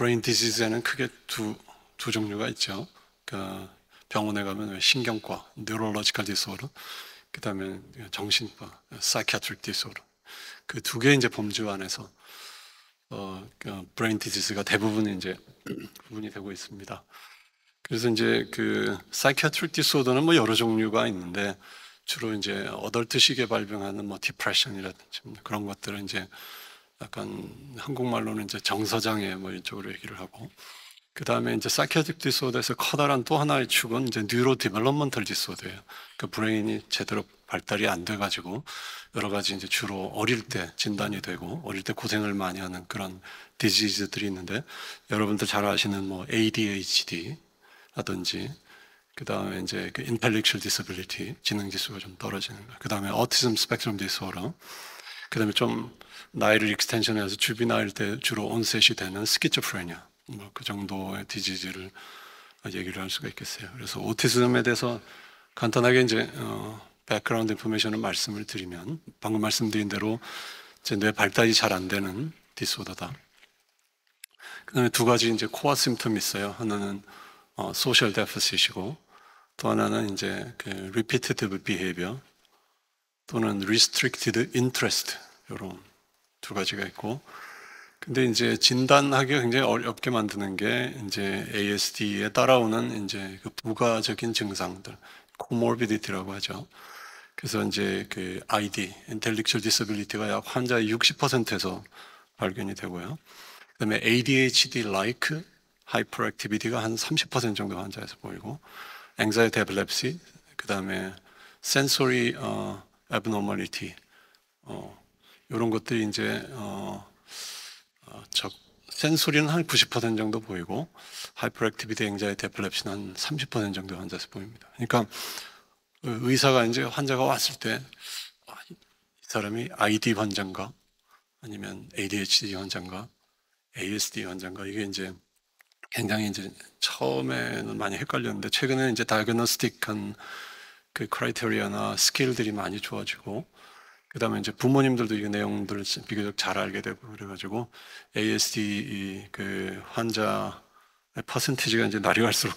브레인 디지즈에는 크게 두 종류가 있죠. 그 병원에 가면 왜 신경과, 뉴럴로지컬 디스오더, 그 다음에 정신과, 사이키아트릭 디스오더. 그 두 개의 이제 범주 안에서 브레인 디지즈가 대부분 이제 구분이 되고 있습니다. 그래서 이제 그 사이키아트릭 디스오더는 뭐 여러 종류가 있는데 주로 이제 어덜트 시기에 발병하는 뭐 디프레션이라든지 그런 것들은 이제 약간 한국말로는 이제 정서장애 뭐 이쪽으로 얘기를 하고, 그 다음에 이제 사이키아트릭 디스오더에서 커다란 또 하나의 축은 이제 뉴로 디벨롭먼털 디스오더예요. 그 브레인이 제대로 발달이 안 돼가지고 여러 가지 이제 주로 어릴 때 진단이 되고 어릴 때 고생을 많이 하는 그런 디지즈들이 있는데, 여러분들 잘 아시는 뭐 ADHD라든지, 그 다음에 이제 그 intellectual disability, 지능 지수가 좀 떨어지는 거, 그 다음에 autism spectrum disorder, 그 다음에 좀 나이를 익스텐션해서 주비나일 때 주로 온셋이 되는 스키조프레니아, 뭐 그 정도의 디지즈를 얘기를 할 수가 있겠어요. 그래서 오티즘에 대해서 간단하게 이제 백그라운드 인포메이션을 말씀을 드리면, 방금 말씀드린 대로 이제 뇌 발달이 잘 안 되는 디스오더다. 그다음에 두 가지 이제 코어 심텀이 있어요. 하나는 소셜 데피시이고, 또 하나는 이제 그 리피티티브 비헤이비어 또는 restricted interest, 이런 두 가지가 있고, 근데 이제 진단하기가 굉장히 어렵게 만드는 게 이제 ASD에 따라오는 이제 그 부가적인 증상들, comorbidity라고 하죠. 그래서 이제 그 ID, intellectual disability가 약 환자의 60%에서 발견이 되고요. 그다음에 ADHD-like hyperactivity가 한 30% 정도 환자에서 보이고, anxiety epilepsy, 그다음에 sensory abnormality, 이런 것들이 이제 센소리는 한 90% 정도 보이고, 하이퍼액티비티 앵자이티 에필lep시는 한 30% 정도 환자에서 보입니다. 그러니까 의사가 이제 환자가 왔을 때 이 사람이 ID 환자인가 아니면 ADHD 환자인가 ASD 환자인가, 이게 이제 굉장히 이제 처음에는 많이 헷갈렸는데 최근에 이제 다이그노스틱한 그 크라이테리아나 스케일들이 많이 좋아지고, 그 다음에 이제 부모님들도 이 내용들을 비교적 잘 알게 되고, 그래가지고 ASD 그 환자의 퍼센티지가 이제 날이 갈수록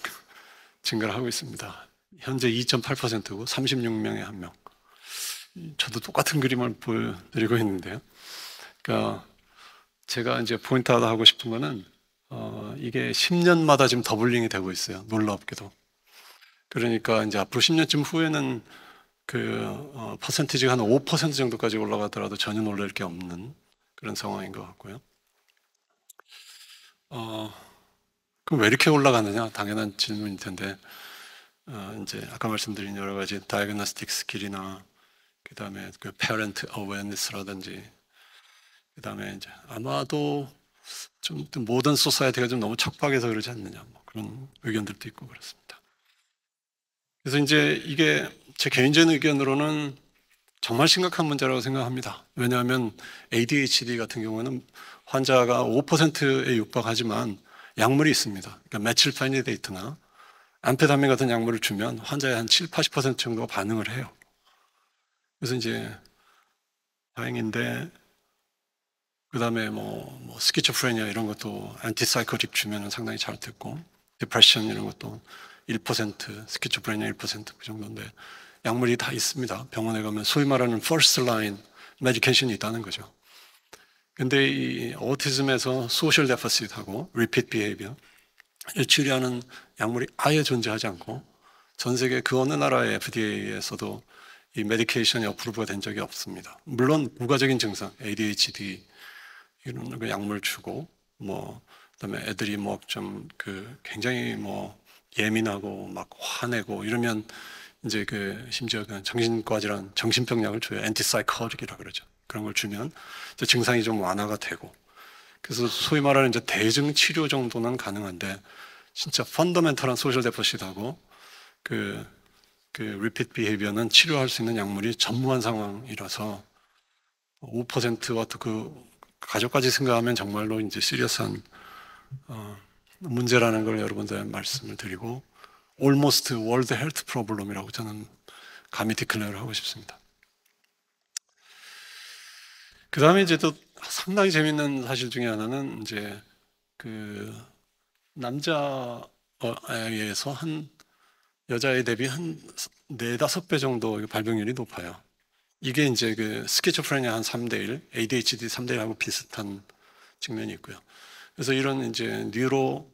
증가를 하고 있습니다. 현재 2.8%고 36명에 1명. 저도 똑같은 그림을 보여드리고 있는데요. 그러니까 제가 이제 포인트아웃 하고 싶은 거는 이게 10년마다 지금 더블링이 되고 있어요. 놀랍게도. 그러니까 이제 앞으로 10년쯤 후에는 그 퍼센티지가 한 5% 정도까지 올라가더라도 전혀 놀랄 게 없는 그런 상황인 것 같고요. 그럼 왜 이렇게 올라가느냐? 당연한 질문일 텐데, 이제 아까 말씀드린 여러 가지 다이그노스틱 스킬이나, 그 다음에 그 페어런트 어웨어니스라든지, 그 다음에 이제 아마도 좀 모던 소사이어티가 좀 너무 척박해서 그러지 않느냐, 뭐 그런 의견들도 있고 그렇습니다. 그래서 이제 이게 제 개인적인 의견으로는 정말 심각한 문제라고 생각합니다. 왜냐하면 ADHD 같은 경우는 환자가 5%에 육박하지만 약물이 있습니다. 그러니까 메틸페니데이트나 암페타민 같은 약물을 주면 환자의 한 7, 80% 정도가 반응을 해요. 그래서 이제 다행인데, 그 다음에 뭐 스키초프레니아 이런 것도 안티사이코틱 주면 상당히 잘 됐고, 디프레션 이런 것도 1%, 스키초프레니아 1%그 정도인데 약물이 다 있습니다. 병원에 가면 소위 말하는 first line 메디케이션이 있다는 거죠. 근데 이 오티즘에서 소셜 데피시트하고 리피트 비헤이비어를 치료하는 약물이 아예 존재하지 않고, 전 세계 그 어느 나라의 FDA에서도 이 메디케이션이 어프로브가 된 적이 없습니다. 물론 부가적인 증상, ADHD 이런 거 약물 주고, 뭐 그다음에 애들이 뭐 좀 그 굉장히 뭐 예민하고 막 화내고 이러면 이제 그 심지어 그 정신과 질환 정신병 약을 줘요. 엔티사이코틱이라 그러죠. 그런 걸 주면 이제 증상이 좀 완화가 되고, 그래서 소위 말하는 이제 대증 치료 정도는 가능한데, 진짜 펀더멘탈한 소셜 데퍼시트하고 그 리피트 비헤이비어는 치료할 수 있는 약물이 전무한 상황이라서 5%와 또 그 가족까지 생각하면 정말로 이제 시리어스한 문제라는 걸 여러분들 말씀을 드리고, almost world health problem이라고 저는 감히 디클레어를 하고 싶습니다. 그 다음에 이제 또 상당히 재밌는 사실 중에 하나는 이제 그 남자아이에서 한 여자에 대비 한 4~5배 정도 발병률이 높아요. 이게 이제 그 스키조프레니아 한 3대1, ADHD 3대1하고 비슷한 측면이 있고요. 그래서 이런 이제 뉴로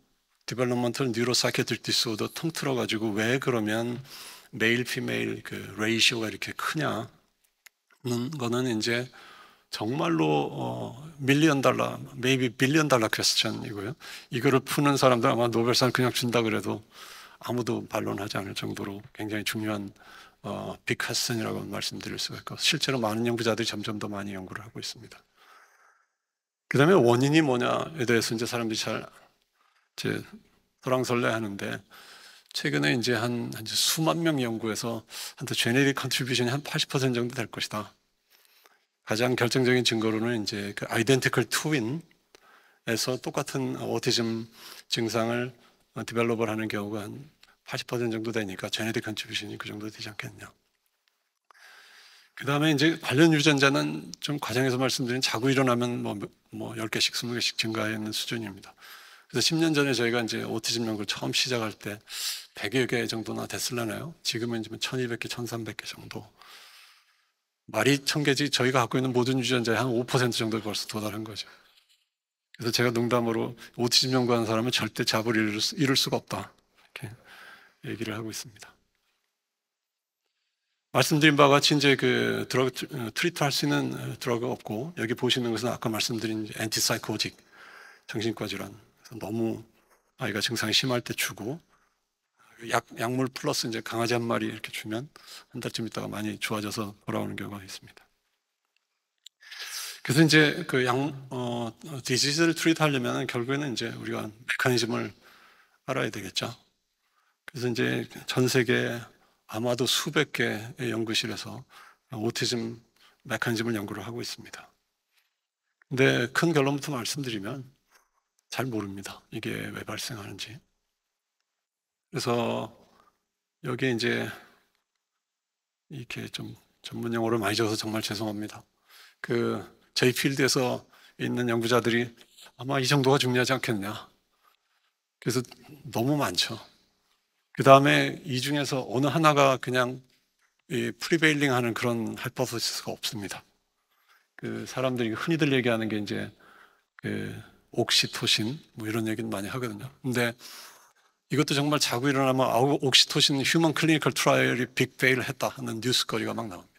디벨롭먼털 뉴로 사이키아트릭 디스오더 통틀어 가지고 왜 그러면 메일 피메일 그 레이시오가 이렇게 크냐는 거는 이제 정말로 밀리언 달러, 메이비 빌리언 달러 퀘스천이고요. 이거를 푸는 사람들 아마 노벨상 그냥 준다 그래도 아무도 반론하지 않을 정도로 굉장히 중요한 빅 퀘스천이라고 말씀드릴 수가 있고, 실제로 많은 연구자들이 점점 더 많이 연구를 하고 있습니다. 그 다음에 원인이 뭐냐에 대해서 이제 사람들이 잘 이제 설왕설래 하는데, 최근에 이제 한 수만 명 연구에서 한테 제네릭 컨트리뷰션이 한 80% 정도 될 것이다. 가장 결정적인 증거로는 이제 그 아이덴티컬 트윈에서 똑같은 오티즘 증상을 디벨롭을 하는 경우가 한 80% 정도 되니까 제네릭 컨트리뷰션이 그 정도 되지 않겠냐. 그 다음에 이제 관련 유전자는 좀 과정에서 말씀드린 자고 일어나면 뭐 10개씩, 20개씩 증가하는 수준입니다. 그래서 10년 전에 저희가 이제 오티즘 연구를 처음 시작할 때 100여 개 정도나 됐을려나요? 지금은 이제 1200개, 1300개 정도. 말이 1000개지 저희가 갖고 있는 모든 유전자의 한 5% 정도에 벌써 도달한 거죠. 그래서 제가 농담으로 오티즘 연구하는 사람은 절대 잡을 이룰 수가 없다. 이렇게 얘기를 하고 있습니다. 말씀드린 바와 같이 이제 그 드러그 트리트 할 수 있는 드러그가 없고, 여기 보시는 것은 아까 말씀드린 엔티사이코직 정신과 질환. 그래서 너무 아이가 증상이 심할 때 주고, 약물 플러스 이제 강아지 한 마리 이렇게 주면 한 달쯤 있다가 많이 좋아져서 돌아오는 경우가 있습니다. 그래서 이제 그 디지즈를 트리트 하려면 결국에는 이제 우리가 메커니즘을 알아야 되겠죠. 그래서 이제 전 세계 아마도 수백 개의 연구실에서 오티즘 메커니즘을 연구를 하고 있습니다. 근데 큰 결론부터 말씀드리면 잘 모릅니다. 이게 왜 발생하는지. 그래서 여기에 이제 이렇게 좀 전문 용어를 많이 줘서 정말 죄송합니다. 저희 필드에서 있는 연구자들이 아마 이 정도가 중요하지 않겠냐. 그래서 너무 많죠. 그 다음에 이 중에서 어느 하나가 그냥 프리베일링 하는 그런 하이포테시스가 없습니다. 그 사람들이 흔히들 얘기하는 게 이제 그 옥시토신 뭐 이런 얘기는 많이 하거든요. 근데 이것도 정말 자고 일어나면 옥시토신 휴먼 클리니컬 트라이얼이 빅페일 했다 하는 뉴스거리가 막 나옵니다.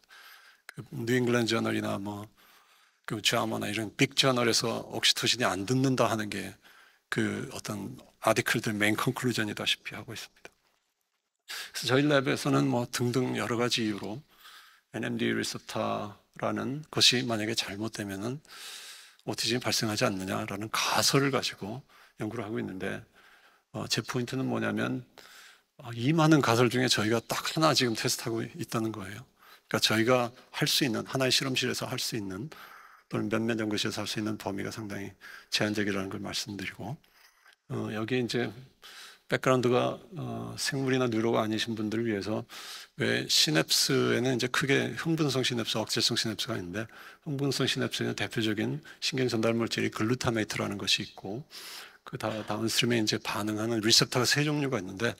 그 뉴잉글랜드 저널이나 그 자마나 이런 빅 저널에서 옥시토신이 안 듣는다 하는 게 그 어떤 아티클들 메인 컨클루전이다시피 하고 있습니다. 그래서 저희 랩에서는 뭐 등등 여러 가지 이유로 NMD 리셉터라는 것이 만약에 잘못되면은 오티즘이 발생하지 않느냐라는 가설을 가지고 연구를 하고 있는데, 제 포인트는 뭐냐면 이 많은 가설 중에 저희가 딱 하나 지금 테스트하고 있다는 거예요. 그러니까 저희가 할 수 있는 하나의 실험실에서 할 수 있는 또는 몇몇 연구실에서 할 수 있는 범위가 상당히 제한적이라는 걸 말씀드리고, 여기 이제 백그라운드가 생물이나 뉴로가 아니신 분들을 위해서 왜 시냅스에는 이제 크게 흥분성 시냅스, 억제성 시냅스가 있는데, 흥분성 시냅스의 대표적인 신경 전달 물질이 글루타메이트라는 것이 있고, 그 다운스트림에 이제 반응하는 리셉터가 3종류가 있는데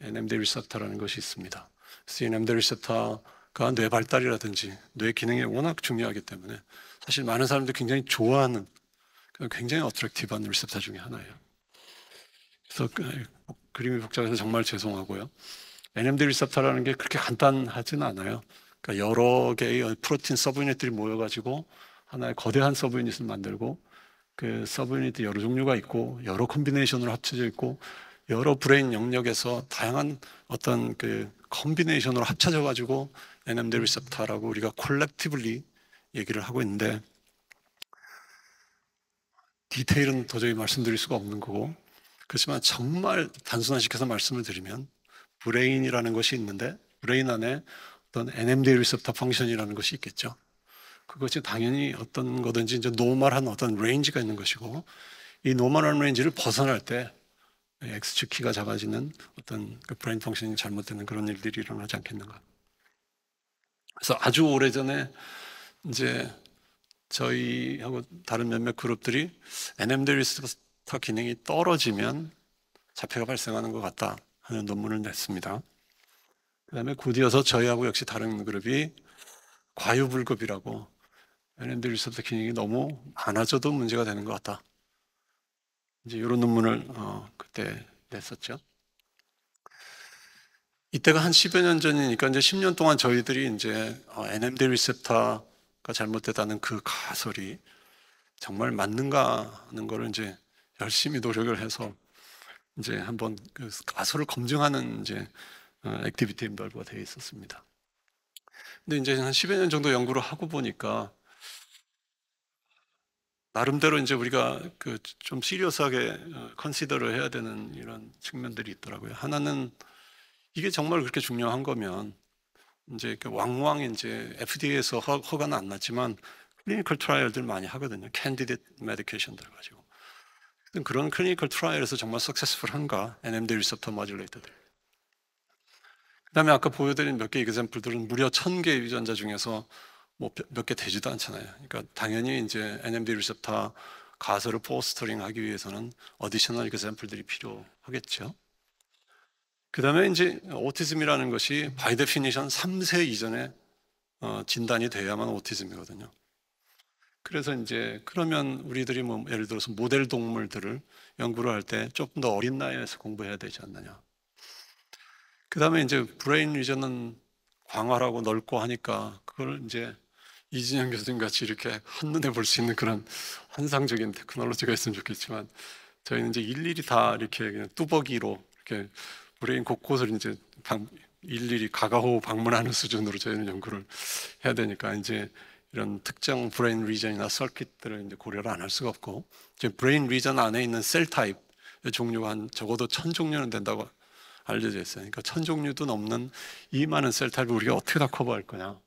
NMD 리셉터라는 것이 있습니다. 그래서 NMD 리셉터가 뇌 발달이라든지 뇌 기능이 워낙 중요하기 때문에 사실 많은 사람들이 굉장히 좋아하는 굉장히 어트랙티브한 리셉터 중에 하나예요. 그래서 그림이 복잡해서 정말 죄송하고요. NMD 리셉터라는 게 그렇게 간단하지는 않아요. 그러니까 여러 개의 프로틴 서브유닛들이 모여가지고 하나의 거대한 서브유닛을 만들고, 그 서브유닛 여러 종류가 있고 여러 콤비네이션으로 합쳐져 있고 여러 브레인 영역에서 다양한 어떤 그 콤비네이션으로 합쳐져 가지고 NMD 리셉터라고 우리가 콜렉티블리 얘기를 하고 있는데, 디테일은 도저히 말씀드릴 수가 없는 거고, 그렇지만 정말 단순화시켜서 말씀을 드리면 브레인이라는 것이 있는데 브레인 안에 어떤 NMD 리셉터 펑션이라는 것이 있겠죠. 그것이 당연히 어떤 거든지 이제 노멀한 어떤 레인지가 있는 것이고, 이 노멀한 레인지를 벗어날 때 X축 키가 작아지는 어떤 그 브레인 펑션이 잘못되는 그런 일들이 일어나지 않겠는가. 그래서 아주 오래전에 이제 저희하고 다른 몇몇 그룹들이 NMD 리셉터 기능이 떨어지면 자폐가 발생하는 것 같다 하는 논문을 냈습니다. 그 다음에 곧이어서 저희하고 역시 다른 그룹이 과유불급이라고 NMD 리셉터 기능이 너무 많아져도 문제가 되는 것 같다. 이제 이런 논문을 그때 냈었죠. 이때가 한 10여 년 전이니까 이제 10년 동안 저희들이 이제 NMD 리셉터가 잘못됐다는 그 가설이 정말 맞는가 하는 거를 이제 열심히 노력을 해서 이제 한번 그 가설을 검증하는 이제 액티비티 인벌브가 되어 있었습니다. 근데 이제 한 10여 년 정도 연구를 하고 보니까 나름대로 이제 우리가 그 좀 시리어스하게 컨시더를 해야 되는 이런 측면들이 있더라고요. 하나는 이게 정말 그렇게 중요한 거면 이제 그 왕왕 이제 FDA에서 허가는 안 났지만 클리니컬 트라이얼들 많이 하거든요. 캔디데이트 메디케이션들 가지고. 그런 클리니컬 트라이얼에서 정말 석세스풀한가? NMD 리셉터 모듈레이터들. 그다음에 아까 보여드린 몇 개 example들은 무려 1000개 유전자 중에서 뭐 몇 개 되지도 않잖아요. 그러니까 당연히 이제 NMD 리셉터 가설을 포스터링 하기 위해서는 어디셔널 example들이 필요하겠죠. 그다음에 이제 오티즘이라는 것이 바이 데피니션 3세 이전에 진단이 돼야만 오티즘이거든요. 그래서 이제 그러면 우리들이 뭐 예를 들어서 모델 동물들을 연구를 할 때 조금 더 어린 나이에서 공부해야 되지 않느냐. 그다음에 이제 브레인 리전은 광활하고 넓고 하니까 그걸 이제 이진영 교수님 같이 이렇게 한눈에 볼 수 있는 그런 환상적인 테크놀로지가 있으면 좋겠지만 저희는 이제 일일이 다 이렇게 그냥 뚜벅이로 이렇게 브레인 곳곳을 이제 일일이 가가호 방문하는 수준으로 저희는 연구를 해야 되니까 이제 이런 특정 브레인 리전이나 서킷들을 이제 고려를 안 할 수가 없고 이제 브레인 리전 안에 있는 셀 타입의 종류가 한 적어도 1000종류는 된다고 알려져 있어요. 그러니까 1000종류도 넘는 이 많은 셀 타입을 우리가 어떻게 다 커버할 거냐.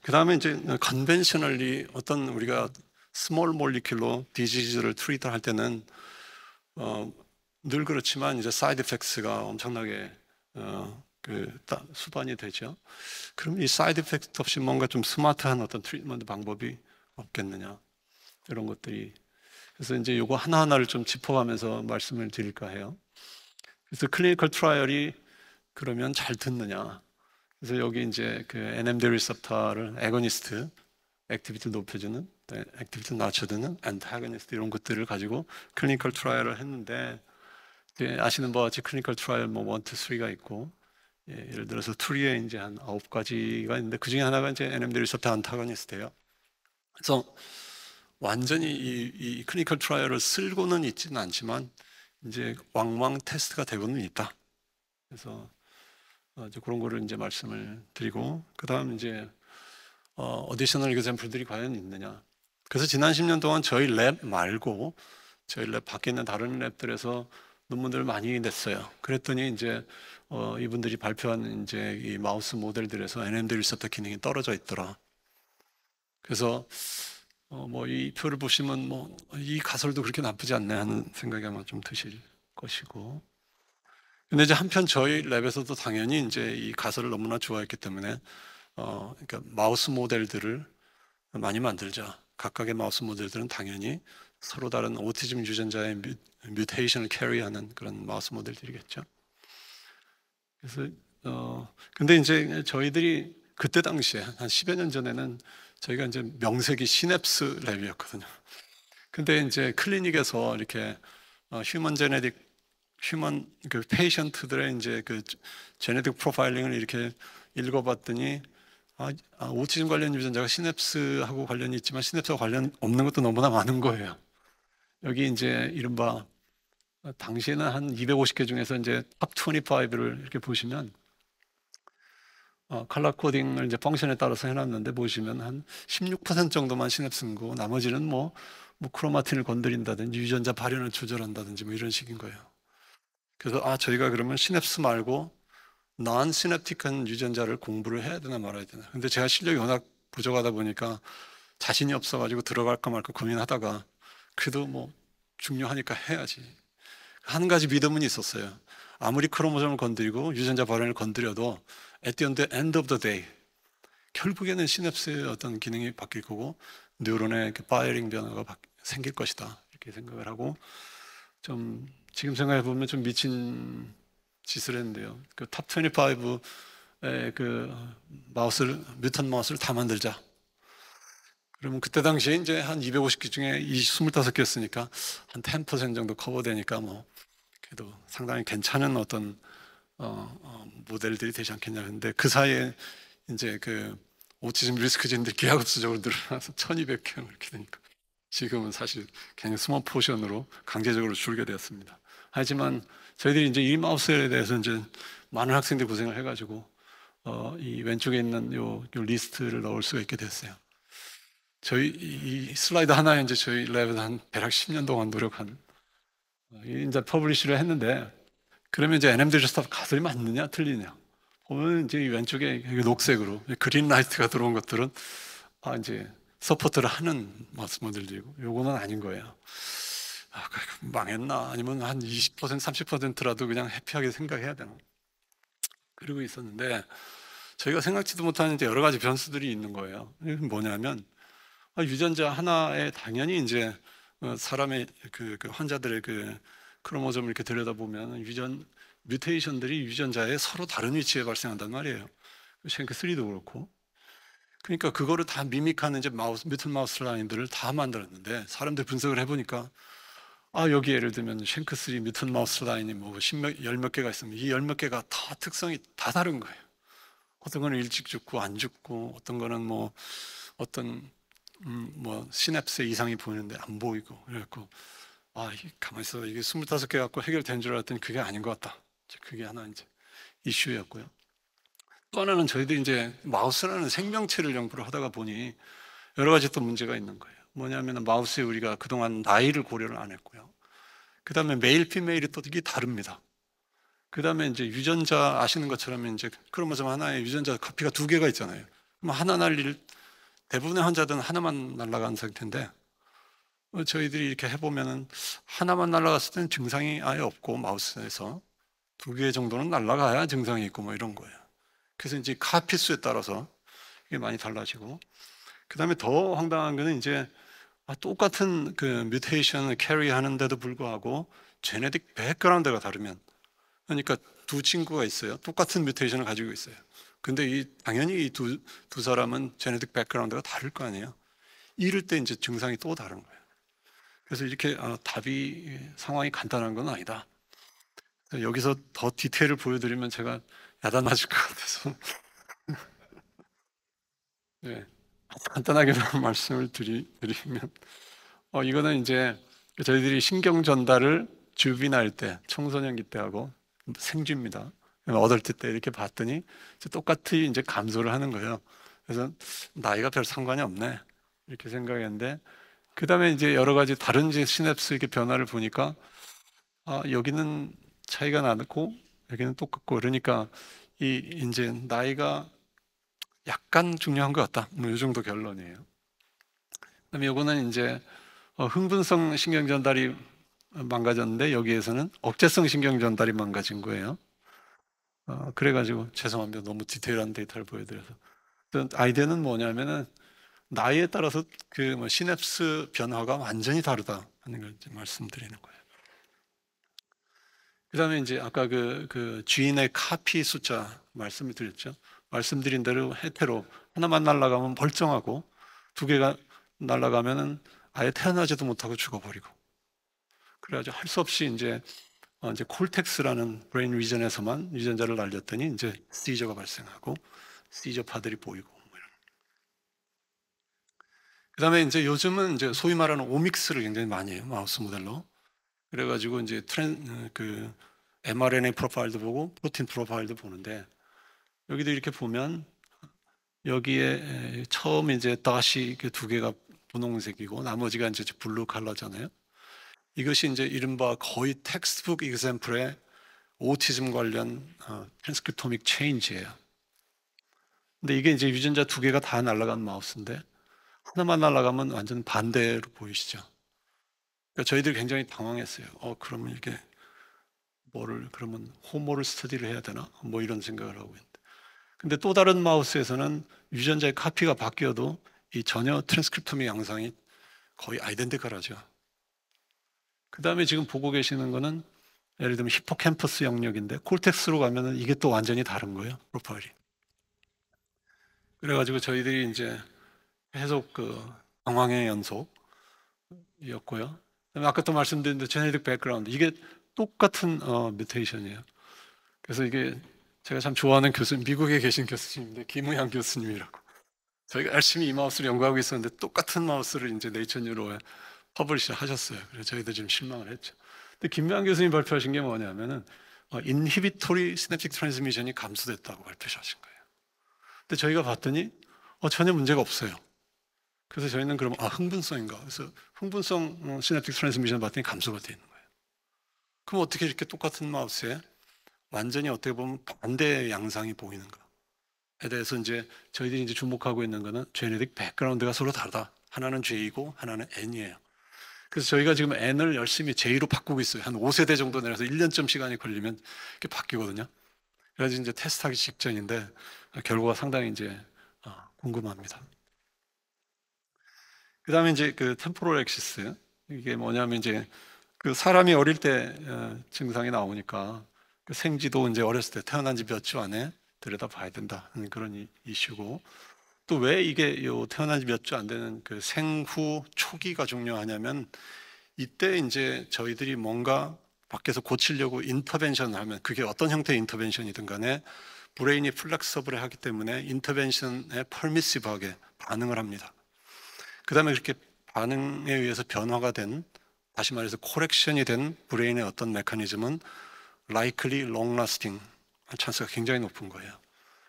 그 다음에 이제 컨벤셔널리 어떤 우리가 스몰 몰리큘로 디지즈를 트리트 할 때는 늘 그렇지만 이제 사이드 이펙트가 엄청나게 수반이 되죠. 그럼 이 사이드 이펙트 없이 뭔가 좀 스마트한 어떤 트리트먼트 방법이 없겠느냐 이런 것들이 그래서 이제 요거 하나하나를 좀 짚어가면서 말씀을 드릴까 해요. 그래서 클리니컬 트라이얼이 그러면 잘 듣느냐. 그래서 여기 이제 그 NMD 리셉터를 애거니스트, 액티비티를 높여주는, 액티비티를 낮춰주는 안타고니스트 이런 것들을 가지고 클리니컬 트라이얼을 했는데 아시는 바와 같이 클리니컬 트라이얼 뭐 1, 2, 3가 있고 예를 들어서 투리에 이제 한 9가지가 있는데 그 중에 하나가 이제 NMD 리셉터 안타고니스트예요. 그래서 완전히 이 클리니컬 트라이얼을 쓸고는 있지는 않지만 이제 왕왕 테스트가 되고는 있다. 그래서 이제 그런 거를 이제 말씀을 드리고 그다음 이제 어디셔널 example들이 과연 있느냐. 그래서 지난 10년 동안 저희 랩 말고 저희 랩 밖에 있는 다른 랩들에서 논문들을 많이 냈어요. 그랬더니 이제 이분들이 발표한 이제 이 마우스 모델들에서 NMD 리셉터 기능이 떨어져 있더라. 그래서 뭐 이 표를 보시면 뭐 이 가설도 그렇게 나쁘지 않네 하는 생각이 아마 좀 드실 것이고. 근데 이제 한편 저희 랩에서도 당연히 이제 이 가설을 너무나 좋아했기 때문에 그러니까 마우스 모델들을 많이 만들자. 각각의 마우스 모델들은 당연히 서로 다른 오티즘 유전자의 뮤테이션을 캐리하는 그런 마우스 모델들이겠죠. 그래서 근데 이제 저희들이 그때 당시에 한 10여 년 전에는 저희가 이제 명색이 시냅스 랩이었거든요. 근데 이제 클리닉에서 이렇게 휴먼 제네틱 휴먼 그 페이션트들의 이제 그 제네틱 프로파일링을 이렇게 읽어봤더니 오티즘 관련 유전자가 시냅스하고 관련이 있지만 시냅스와 관련 없는 것도 너무나 많은 거예요. 여기 이제 이른바 당시에는 한 250개 중에서 이제 탑 25를 이렇게 보시면 컬러 코딩을 이제 펑션에 따라서 해놨는데 보시면 한 16% 정도만 시냅스인 거고 나머지는 뭐 크로마틴을 건드린다든지 유전자 발현을 조절한다든지 뭐 이런 식인 거예요. 그래서 저희가 그러면 시냅스 말고 non 시냅틱한 유전자를 공부를 해야 되나 말아야 되나. 근데 제가 실력이 워낙 부족하다 보니까 자신이 없어가지고 들어갈까 말까 고민하다가 그래도 뭐 중요하니까 해야지. 한 가지 믿음은 있었어요. 아무리 크로모솜을 건드리고 유전자 발현을 건드려도 at the end of the day 결국에는 시냅스의 어떤 기능이 바뀔 거고 뉴런의 파이어링 변화가 생길 것이다. 이렇게 생각을 하고, 좀 지금 생각해 보면 좀 미친 짓을 했는데요. 그 탑 25의 그 마우스를, 뮤턴 마우스를 다 만들자. 그러면 그때 당시에 이제 한 250개 중에 25개였으니까 한 10% 정도 커버되니까 뭐 그래도 상당히 괜찮은 어떤 모델들이 되지 않겠냐. 근데 그 사이에 이제 그 오티즘 리스크진들이 기하급수적으로 늘어나서 1200개 이렇게 되니까 지금은 사실 굉장히 스몰 포션으로 강제적으로 줄게 되었습니다. 하지만 저희들이 이제 이 마우스에 대해서 이제 많은 학생들이 고생을 해가지고 이 왼쪽에 있는 요 리스트를 넣을 수가 있게 됐어요. 저희 이 슬라이드 하나에 이제 저희 랩은 한 대략 10년 동안 노력한 이제 퍼블리시를 했는데, 그러면 이제 NMDG 스타프 가설이 맞느냐 틀리냐 보면 이제 이 왼쪽에 녹색으로 그린 라이트가 들어온 것들은 이제 서포트를 하는 마우스 모델들이고 요거는 아닌 거예요. 망했나, 아니면 한 20% 30%라도 그냥 해피하게 생각해야 되나, 그러고 있었는데 저희가 생각지도 못한 이제 여러 가지 변수들이 있는 거예요. 뭐냐면 유전자 하나에 당연히 이제 사람의 그 환자들의 그 크로모점을 이렇게 들여다보면 뮤테이션들이 유전자에 서로 다른 위치에 발생한단 말이에요. 쉔크3도 그렇고. 그러니까 그거를 다 미믹하는 이제 뮤턴 마우스 라인들을 다 만들었는데, 사람들 분석을 해보니까 여기 예를 들면 쉔크3 뮤턴 마우스 라인이 뭐 열 몇 개가 있으면 이 열 몇 개가 다 특성이 다 다른 거예요. 어떤 거는 일찍 죽고 안 죽고, 어떤 거는 뭐 어떤 뭐 시냅스 이상이 보이는데 안 보이고, 그래갖고 가만히 있어, 이게 25개 갖고 해결된 줄 알았더니 그게 아닌 것 같다. 그게 하나 이제 이슈였고요. 또 하나는 저희들이 이제 마우스라는 생명체를 연구를 하다가 보니 여러 가지 또 문제가 있는 거예요. 뭐냐면 마우스에 우리가 그동안 나이를 고려를 안 했고요. 그 다음에 메일, 피메일이 또 이게 다릅니다. 그 다음에 이제 유전자 아시는 것처럼 이제 크로모솜 하나에 유전자 카피가 2개가 있잖아요. 그럼 하나 날릴, 대부분의 환자들은 하나만 날아간 상태인데 저희들이 이렇게 해보면은 하나만 날아갔을 때는 증상이 아예 없고, 마우스에서 2개 정도는 날아가야 증상이 있고 뭐 이런 거예요. 그래서 이제 카피 수에 따라서 이게 많이 달라지고, 그 다음에 더 황당한 거는 이제 똑같은 그 뮤테이션을 캐리하는데도 불구하고 제네틱 백그라운드가 다르면, 그러니까 두 친구가 있어요. 똑같은 뮤테이션을 가지고 있어요. 근데 당연히 이 두 사람은 제네틱 백그라운드가 다를 거 아니에요. 이럴 때 이제 증상이 또 다른 거예요. 그래서 이렇게 답이, 상황이 간단한 건 아니다. 여기서 더 디테일을 보여드리면 제가 야단 맞을 것 같아서 네, 간단하게만 말씀을 드리면 이거는 이제 저희들이 신경 전달을 주비나일 때, 청소년기 때 하고 생쥐입니다. 어덜트 때 이렇게 봤더니 똑같이 이제 감소를 하는 거예요. 그래서 나이가 별 상관이 없네 이렇게 생각했는데, 그 다음에 이제 여러 가지 다른 이제 시냅스 이렇게 변화를 보니까 여기는 차이가 나고 여기는 똑같고, 그러니까 이제 나이가 약간 중요한 것 같다. 뭐 이 정도 결론이에요. 그다음에 이거는 이제 흥분성 신경 전달이 망가졌는데 여기에서는 억제성 신경 전달이 망가진 거예요. 그래가지고 죄송합니다. 너무 디테일한 데이터를 보여드려서. 아이디어는 뭐냐면은 나이에 따라서 그 뭐 시냅스 변화가 완전히 다르다 하는 걸 이제 말씀드리는 거예요. 그다음에 이제 아까 그 주인의 카피 숫자 말씀을 드렸죠. 말씀드린 대로 헤테로 하나만 날아가면 멀쩡하고 2개가 날아가면은 아예 태어나지도 못하고 죽어버리고, 그래가지고 할 수 없이 이제 콜텍스라는 브레인 리전에서만 유전자를 날렸더니 이제 시저가 발생하고 시저파들이 보이고 뭐 이런. 그다음에 이제 요즘은 이제 소위 말하는 오믹스를 굉장히 많이 해요, 마우스 모델로. 그래가지고 이제 그 mRNA 프로파일도 보고 프로틴 프로파일도 보는데, 여기도 이렇게 보면 여기에 처음 이제 닷이 2개가 분홍색이고 나머지가 이제 블루 컬러잖아요. 이것이 이제 이른바 거의 텍스트북 example의 오티즘 관련 트랜스크립토믹 체인지예요. 근데 이게 이제 유전자 2개가 다 날아간 마우스인데 하나만 날아가면 완전 반대로 보이시죠? 그러니까 저희들 굉장히 당황했어요. 그러면 이게 그러면 호모를 스터디를 해야 되나? 뭐 이런 생각을 하고 있는데. 근데 또 다른 마우스에서는 유전자의 카피가 바뀌어도 이 전혀 트랜스크립토믹 양상이 거의 아이덴티컬하죠. 그 다음에 지금 보고 계시는 거는 예를 들면 히포캠퍼스 영역인데 콜텍스로 가면은 이게 또 완전히 다른 거예요, 프로파일이. 그래가지고 저희들이 이제 계속 그 방황의 연속이었고요. 그다음에 아까 또 말씀드린 제네릭 백그라운드 이게 똑같은 뮤테이션이에요. 그래서 이게 제가 참 좋아하는 미국에 계신 교수님인데 김우양 교수님이라고. 저희가 열심히 이 마우스를 연구하고 있었는데 똑같은 마우스를 이제 네이처 뉴로에 퍼블리시 하셨어요. 그래서 저희도 좀 실망을 했죠. 근데 김우양 교수님 발표하신 게 뭐냐면은 인히비토리 시냅틱 트랜스미션이 감소됐다고 발표하신 거예요. 근데 저희가 봤더니 전혀 문제가 없어요. 그래서 저희는 그럼 흥분성인가? 그래서 흥분성 시냅틱 트랜스미션 봤더니 감소가 되어 있는 거예요. 그럼 어떻게 이렇게 똑같은 마우스에 완전히 어떻게 보면 반대의 양상이 보이는가에 대해서 이제 저희들이 이제 주목하고 있는 거는 제네릭 백그라운드가 서로 다르다. 하나는 J이고 하나는 N이에요. 그래서 저희가 지금 N을 열심히 J로 바꾸고 있어요. 한 5세대 정도 내려서 1년쯤 시간이 걸리면 이렇게 바뀌거든요. 그래서 이제 테스트하기 직전인데 결과가 상당히 이제 궁금합니다. 그 다음에 이제 그 템포럴 엑시스 이게 뭐냐면 이제 그 사람이 어릴 때 증상이 나오니까 그 생지도 이제 어렸을 때 태어난 지 몇 주 안에 들여다봐야 된다는 그런 이슈고 또 왜 이게 태어난 지 몇 주 안 되는 그 생후 초기가 중요하냐면 이때 이제 저희들이 뭔가 밖에서 고치려고 인터벤션을 하면 그게 어떤 형태의 인터벤션이든 간에 브레인이 플렉서블해 하기 때문에 인터벤션에 퍼미시브하게 반응을 합니다. 그 다음에 그렇게 반응에 의해서 변화가 된 다시 말해서 코렉션이 된 브레인의 어떤 메커니즘은 likely long lasting 할 찬스가 굉장히 높은 거예요.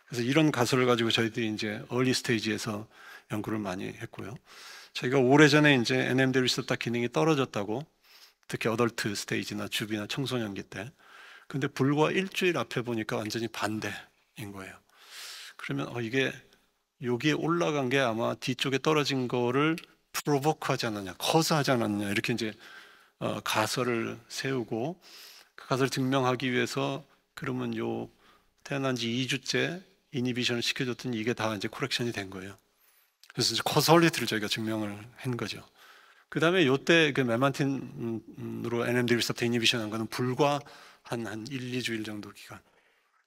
그래서 이런 가설을 가지고 저희들이 이제 early stage에서 연구를 많이 했고요. 저희가 오래전에 이제 NMD 리셉터 기능이 떨어졌다고 특히 어덜트 스테이지나 주비나 청소년기 때 근데 불과 일주일 앞에 보니까 완전히 반대인 거예요. 그러면 이게 여기에 올라간 게 아마 뒤쪽에 떨어진 거를 프로보크하지 않았냐, 커서하지 않았냐 이렇게 이제 가설을 세우고 그 가설을 증명하기 위해서 그러면 요 태어난 지 2주째 이니비션을 시켜줬더니 이게 다 이제 코렉션이 된 거예요. 그래서 이제 커설리티를 저희가 증명을 한 거죠. 그 다음에 요때 그 메만틴으로 NMD 리셉터 이니비션 한 거는 불과 한 1, 2주일 정도 기간.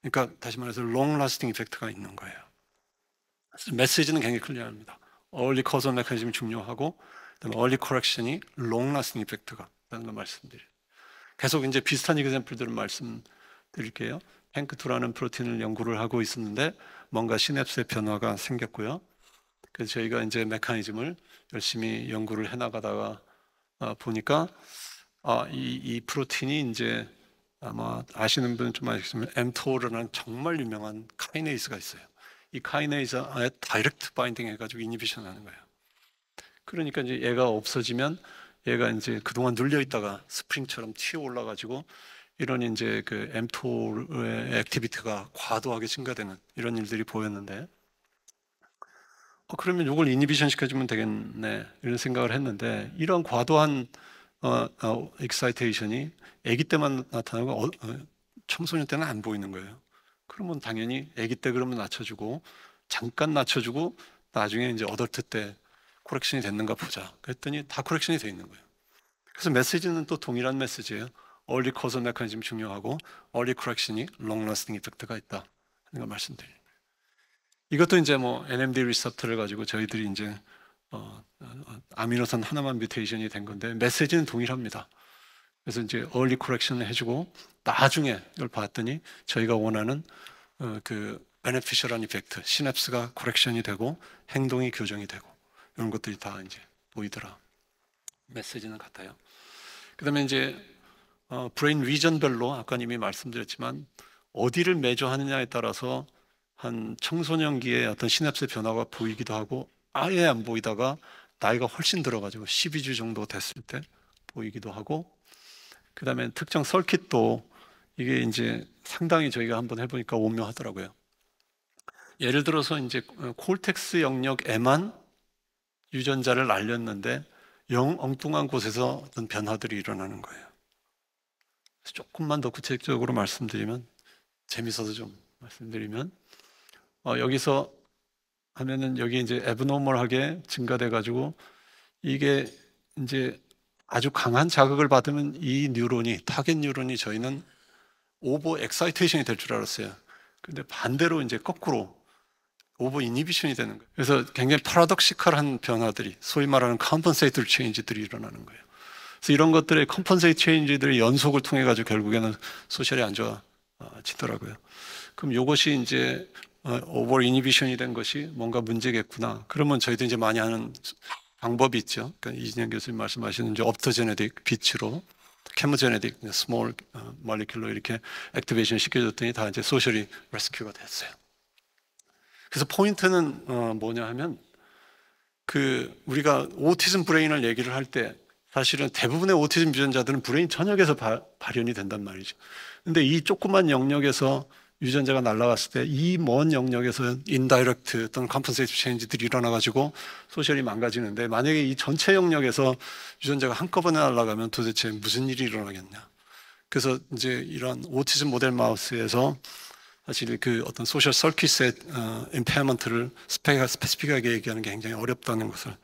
그러니까 다시 말해서 롱 라스팅 이펙트가 있는 거예요. 메시지는 굉장히 클리어합니다. early causal mechanism이 중요하고 그다음에 early correction이 long lasting effect가 있다는 걸 말씀드려요. 계속 이제 비슷한 example들을 말씀드릴게요. 팽크2라는 프로틴을 연구를 하고 있었는데 뭔가 시냅스의 변화가 생겼고요. 그래서 저희가 이제 메커니즘을 열심히 연구를 해나가다가 보니까 이 프로틴이 이제 아마 아시는 분은 좀 아시겠지만 mTOR라는 정말 유명한 카이네이스가 있어요. 이 카이네이즈에 다이렉트 바인딩 해가지고 이니비션 하는 거예요. 그러니까 이제 얘가 없어지면 얘가 이제 그동안 눌려 있다가 스프링처럼 튀어 올라가지고 이런 이제 그 mTOR의 액티비티가 과도하게 증가되는 이런 일들이 보였는데 그러면 이걸 이니비션 시켜주면 되겠네 이런 생각을 했는데 이런 과도한 익사이테이션이 아기 때만 나타나고 청소년 때는 안 보이는 거예요. 그러면 당연히 아기 때 그러면 낮춰주고 잠깐 낮춰주고 나중에 이제 어덜트 때 코렉션이 됐는가 보자. 그랬더니 다 코렉션이 돼 있는 거예요. 그래서 메시지는 또 동일한 메시지예요. early causal mechanism 중요하고 early correction이 long lasting effect가 있다 하는 걸 말씀드려요. 이것도 이제 뭐 NMD 리셉터를 가지고 저희들이 이제 아미노산 하나만 뮤테이션이 된 건데 메시지는 동일합니다. 그래서 이제 early correction을 해주고 나중에 이걸 봤더니 저희가 원하는 그 beneficial한 이펙트, 시냅스가 코렉션이 되고 행동이 교정이 되고 이런 것들이 다 이제 보이더라. 메시지는 같아요. 그다음에 이제 브레인 리전별로 아까 이미 말씀드렸지만 어디를 매조하느냐에 따라서 한 청소년기에 어떤 시냅스의 변화가 보이기도 하고 아예 안 보이다가 나이가 훨씬 들어가지고 12주 정도 됐을 때 보이기도 하고 그 다음에 특정 서킷도 이게 이제 상당히 저희가 한번 해보니까 오묘하더라고요. 예를 들어서 이제 콜텍스 영역에만 유전자를 날렸는데 영 엉뚱한 곳에서 어떤 변화들이 일어나는 거예요. 조금만 더 구체적으로 말씀드리면 재밌어서 좀 말씀드리면 여기서 하면은 여기 이제 애브노멀하게 증가돼 가지고 이게 이제 아주 강한 자극을 받으면 이 뉴런이, 타겟 뉴런이 저희는 오버 엑사이테이션이 될 줄 알았어요. 근데 반대로 이제 거꾸로 오버 이니비션이 되는 거예요. 그래서 굉장히 파라독시컬한 변화들이, 소위 말하는 컴펀세이트 체인지들이 일어나는 거예요. 그래서 이런 것들의 컴펀세이트 체인지들의 연속을 통해 가지고 결국에는 소셜이 안 좋아지더라고요. 그럼 이것이 이제 오버 이니비션이 된 것이 뭔가 문제겠구나. 그러면 저희도 이제 많이 하는 방법이 있죠. 그러니까 이진영 교수님 말씀하시는 이제 업토제네틱 빛으로, 케모제네틱 스몰 몰리큘로 이렇게 액티베이션 시켜줬더니 다 이제 소셜이 레스큐가 됐어요. 그래서 포인트는 뭐냐 하면 그 우리가 오티즘 브레인을 얘기를 할 때 사실은 대부분의 오티즘 유전자들은 브레인 전역에서 발현이 된단 말이죠. 근데 이 조그만 영역에서 유전자가 날아갔을 때 이 먼 영역에서 인다이렉트 또는 컴pensative 체인지들이 일어나가지고 소셜이 망가지는데, 만약에 이 전체 영역에서 유전자가 한꺼번에 날아가면 도대체 무슨 일이 일어나겠냐. 그래서 이제 이런 오티즘 모델 마우스에서 사실 그 어떤 소셜 서킷의 임페어먼트를 스페시픽하게 얘기하는 게 굉장히 어렵다는 것을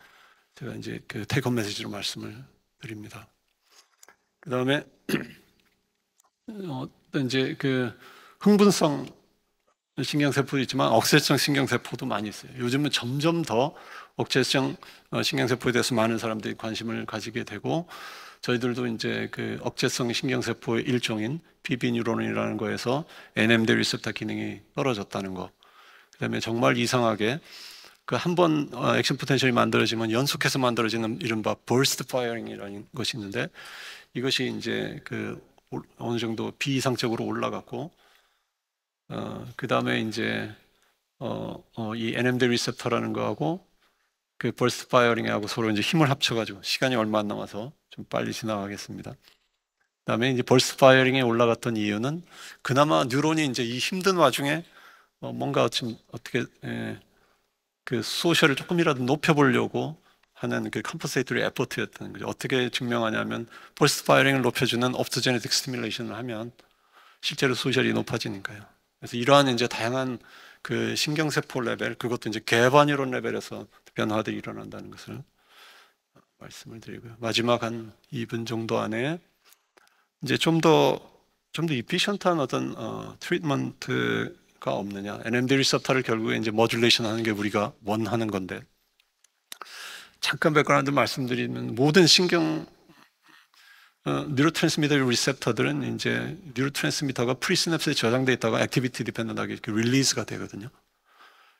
제가 이제 그 테이크홈 메시지로 말씀을 드립니다. 그 다음에 이제 그 흥분성 신경세포도 있지만 억제성 신경세포도 많이 있어요. 요즘은 점점 더 억제성 신경세포에 대해서 많은 사람들이 관심을 가지게 되고, 저희들도 이제 그 억제성 신경세포의 일종인 비비뉴론이라는 거에서 NMD 리셉터 기능이 떨어졌다는 거. 그다음에 정말 이상하게 그 한 번 액션 포텐셜이 만들어지면 연속해서 만들어지는 이른바 burst firing이라는 것이 있는데, 이것이 이제 그 어느 정도 비이상적으로 올라갔고, 그 다음에 이제 이 NMD 리셉터라는 거하고 그 burst firing하고 서로 이제 힘을 합쳐가지고, 시간이 얼마 안 남아서 좀 빨리 지나가겠습니다. 그다음에 이제 burst firing에 올라갔던 이유는 그나마 뉴런이 이제 이 힘든 와중에 뭔가 좀 어떻게 그 소셜을 조금이라도 높여보려고 하는 그 컴퍼세이터리 에포트였다는 거죠. 어떻게 증명하냐면 burst firing을 높여주는 optogenetic stimulation을 하면 실제로 소셜이 높아지니까요. 그래서 이러한 이제 다양한 그 신경세포 레벨, 그것도 이제 개반유론 레벨에서 변화들이 일어난다는 것을 말씀을 드리고요. 마지막 한 2분 정도 안에 이제 좀 더 이피션트한 어떤 트리트먼트가 없느냐. NMD 리셉터를 결국에 이제 모듈레이션 하는 게 우리가 원하는 건데, 잠깐 백그라운드 말씀드리면 모든 신경 뉴로트랜스미터 리셉터들은 이제 뉴로트랜스미터가 프리시냅스에 저장돼 있다가 액티비티 디펜던트하게 이렇게 릴리즈가 되거든요.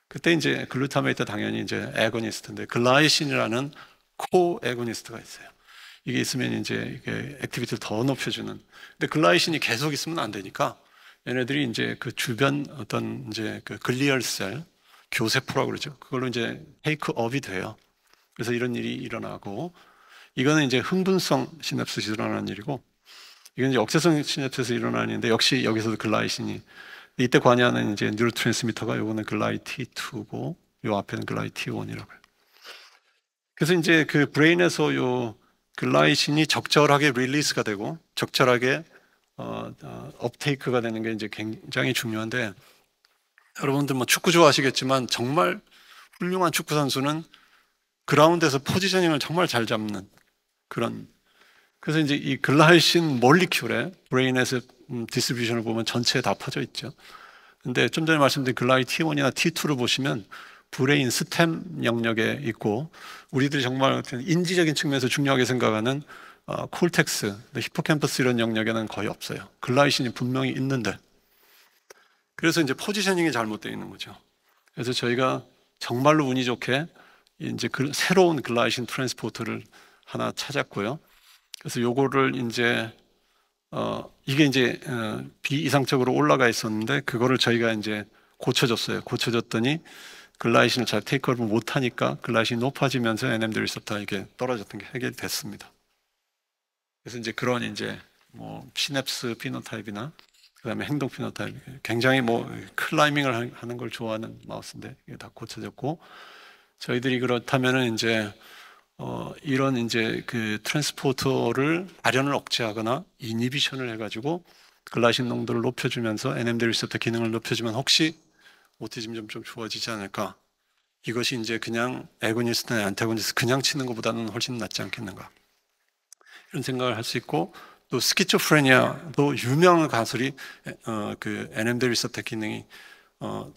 그때 이제 글루타메이트 당연히 이제 애고니스트인데, 글라이신이라는 코 애고니스트가 있어요. 이게 있으면 이제 이게 액티비티를 더 높여주는. 근데 글라이신이 계속 있으면 안 되니까 얘네들이 이제 그 주변 어떤 이제 그 글리얼셀 교세포라고 그러죠. 그걸로 이제 테이크업이 돼요. 그래서 이런 일이 일어나고, 이거는 이제 흥분성 시냅스에서 일어나는 일이고, 이건 이제 억제성 시냅스에서 일어나는 일인데, 역시 여기서도 글라이신이, 이때 관여하는 이제 뉴로트랜스미터가 요거는 글라이-T2고 요 앞에는 글라이-T1이라고 해요. 그래서 이제 그 브레인에서 요 글라이신이 적절하게 릴리스가 되고 적절하게 업테이크가 되는 게 이제 굉장히 중요한데, 여러분들 뭐 축구 좋아하시겠지만 정말 훌륭한 축구 선수는 그라운드에서 포지셔닝을 정말 잘 잡는 그런. 그래서 이제 이 글라이신 몰리큘의 브레인에서 디스트리뷰션을 보면 전체에 다 퍼져 있죠. 근데 좀 전에 말씀드린 글라이 T1이나 T2를 보시면 브레인 스템 영역에 있고, 우리들이 정말 인지적인 측면에서 중요하게 생각하는 콜텍스, 히포캠퍼스 이런 영역에는 거의 없어요. 글라이신이 분명히 있는데, 그래서 이제 포지셔닝이 잘못되어 있는 거죠. 그래서 저희가 정말로 운이 좋게 이제 새로운 글라이신 트랜스포터를 하나 찾았고요. 그래서 요거를 이제 이게 이제 비이상적으로 올라가 있었는데, 그거를 저희가 이제 고쳐줬어요. 고쳐줬더니 글라이신을 잘 테이크업을 못하니까 글라이신이 높아지면서 NMD 리셉터가 이게 떨어졌던 게 해결됐습니다. 그래서 이제 그런 이제 뭐 시냅스 피노타입이나 그다음에 행동 피노타입, 굉장히 뭐 클라이밍을 하는 걸 좋아하는 마우스인데 이게 다 고쳐졌고, 저희들이 그렇다면은 이제 이런 이제 그 트랜스포터를 발현을 억제하거나 이니비션을 해가지고 글라이신 농도를 높여주면서 NMD 리셉터 기능을 높여주면 혹시 오티즘이 좀 좋아지지 않을까. 이것이 이제 그냥 애고니스트나 안타고니스트 그냥 치는 것보다는 훨씬 낫지 않겠는가. 이런 생각을 할 수 있고, 또 스키초프레니아도 유명한 가설이 그 NMD 리셉터 기능이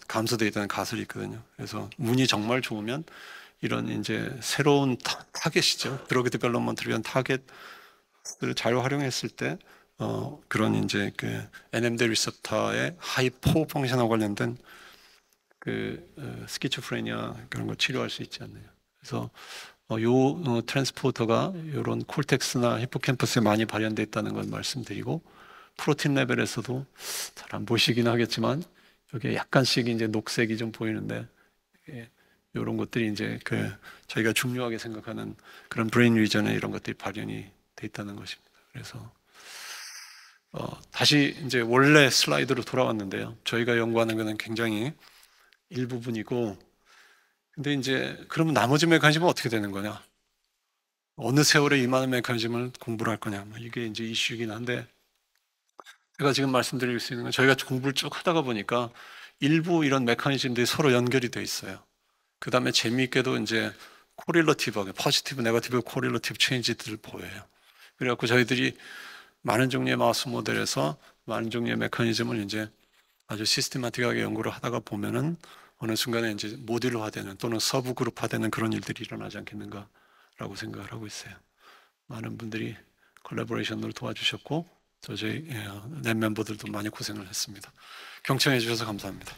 감소되어 있다는 가설이 있거든요. 그래서 운이 정말 좋으면 이런 이제 새로운 타겟이죠. 드러그 디벨롭먼트를 위한 타겟을 잘 활용했을 때 그런 이제 그 NMD 리셉터의 하이포 펑션하고 관련된 그 스키초프레니아 그런 걸 치료할 수 있지 않나요? 그래서 요 트랜스포터가 이런 콜텍스나 히포캠퍼스에 많이 발현되어 있다는 걸 말씀드리고, 프로틴 레벨에서도 잘 안 보시긴 하겠지만 여기에 약간씩 이제 녹색이 좀 보이는데, 이런 것들이 이제 그 저희가 중요하게 생각하는 그런 브레인 리전에 이런 것들이 발현이 돼 있다는 것입니다. 그래서 다시 이제 원래 슬라이드로 돌아왔는데요. 저희가 연구하는 것은 굉장히 일부분이고, 근데 이제 그러면 나머지 메커니즘은 어떻게 되는 거냐? 어느 세월에 이 많은 메커니즘을 공부를 할 거냐? 뭐 이게 이제 이슈이긴 한데, 제가 지금 말씀드릴 수 있는 건 저희가 공부를 쭉 하다가 보니까 일부 이런 메커니즘들이 서로 연결이 돼 있어요. 그 다음에 재미있게도 이제 코릴러티브하게 포지티브, 네거티브 코릴러티브 체인지들을 보여요. 그래갖고 저희들이 많은 종류의 마우스 모델에서 많은 종류의 메커니즘을 이제 아주 시스테마틱하게 연구를 하다가 보면은 어느 순간에 이제 모듈화되는 또는 서브 그룹화되는 그런 일들이 일어나지 않겠는가라고 생각을 하고 있어요. 많은 분들이 콜라보레이션으로 도와주셨고, 저희 넷 멤버들도 많이 고생을 했습니다. 경청해 주셔서 감사합니다.